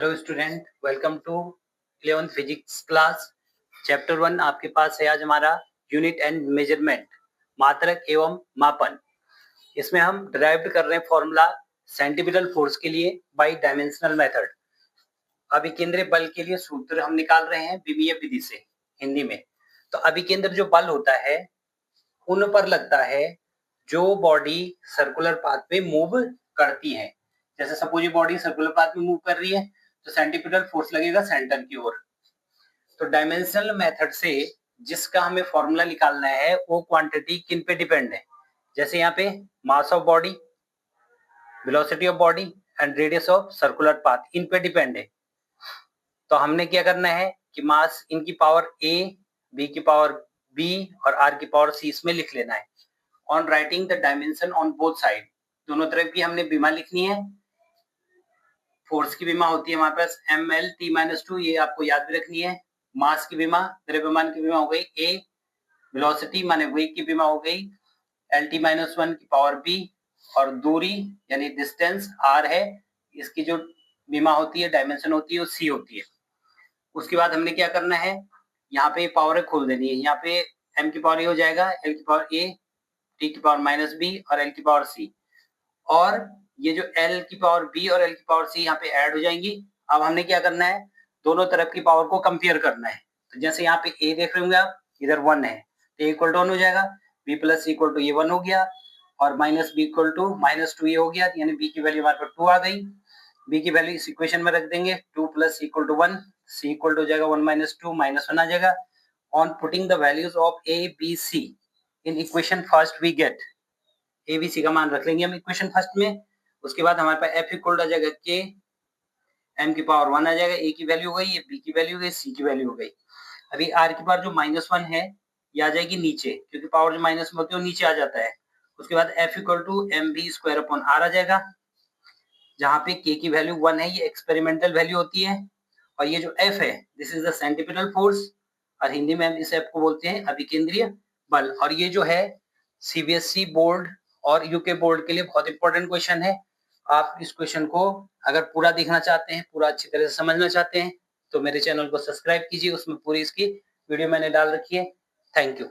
Hello student, welcome to 11th physics class. Chapter 1 आपके पास है आज हमारा यूनिट एंड मेजरमेंट, मात्रक एवं मापन। इसमें हम डिराइव्ड कर रहे हैं फॉर्मूला सेंटीपिटल फोर्स के लिए बाय डायमेंशनल मेथड। अभिकेंद्री बल के लिए सूत्र हम निकाल रहे हैं विमीय विधि से हिंदी में। तो अभिकेंद्र जो बल होता है उन पर लगता है जो बॉडी सर्कुलर पाथ पे मूव करती है। जैसे सपोज ये बॉडी सर्कुलर पाथ में मूव कर रही है तो सेंटीपिटल फोर्स लगेगा सेंटर की ओर। तो डायमेंशनल मेथड से जिसका हमें फॉर्मूला निकालना है वो क्वांटिटी किन पे डिपेंड है। जैसे यहाँ पे mass of body, velocity of body and radius of circular path इन पे डिपेंड है। तो हमने क्या करना है कि मास इनकी पावर a, b की पावर b और r की पावर c इसमें लिख लेना है। On writing the dimension on both side, दोनों तरफ की हमने बीमा लिखनी है। फोर्स की बीमा होती है हमारे पास ml_t-2, ये आपको याद भी रखनी है। मास की बीमा, द्रव्यमान की बीमा हो गई a, वेलोसिटी माने वेग की बीमा हो गई lt-1 की पावर b, और दूरी यानी डिस्टेंस r है, इसकी जो बीमा होती है, डायमेंशन होती है, वो c होती है। उसके बाद हमने क्या करना है, यहाँ पे पावर खोल देनी है। यहाँ पे m की पावर a हो जाएगा, l की पावर a, t की पावर -b और l की पावर c, और ये जो L की पावर B और L की पावर C यहाँ पे ऐड हो जाएंगी। अब हमने क्या करना है, दोनों तरफ की पावर को कंपेयर करना है। तो जैसे यहाँ पे A देख रहे होंगे आप, इधर 1 है तो इक्वल टू 1 हो जाएगा, B plus C equal to ये 1 हो गया, और माइनस B इक्वल टू -2 ये हो गया, यानी B की वैल्यू हमारे पास 2 आ गई। B की वैल्यू इस इक्वेशन में रख देंगे, 2 plus C equal to 1, C equal to हो जाएगा 1 माइनस 2 -1 आ जाएगा। On putting the values of A, B, C in equation first we get A, B, C का मान रख लेंगे हम इक्वेशन फर्स्ट में। उसके बाद हमारे पास F इक्वल आ जाएगा K, M की पावर 1 आ जाएगा, A की वैल्यू हो गई, ये B की वैल्यू हो गई, C की वैल्यू हो गई। अभी R की पावर जो -1 है ये आ जाएगी नीचे, क्योंकि पावर जो माइनस में होती है वो नीचे आ जाता है। उसके बाद F इक्वल टू mv² आ जाएगा, जहाँ पे K की वैल्यू 1 है, ये एक्सपेरिमेंटल वैल्यू होती है। और ये जो F है, this is the centripetal force, और हिंदी में हम इस F को बोलते हैं अभिकेंद्रीय बल। और ये जो है CBSE बोर्ड और यूके बोर्ड के लिए बहुत इंपॉर्टेंट क्वेश्चन है। आप इस क्वेश्चन को अगर पूरा देखना चाहते हैं, पूरा अच्छी तरह से समझना चाहते हैं, तो मेरे चैनल को सब्सक्राइब कीजिए, उसमें पूरी इसकी वीडियो मैंने डाल रखी है। Thank you.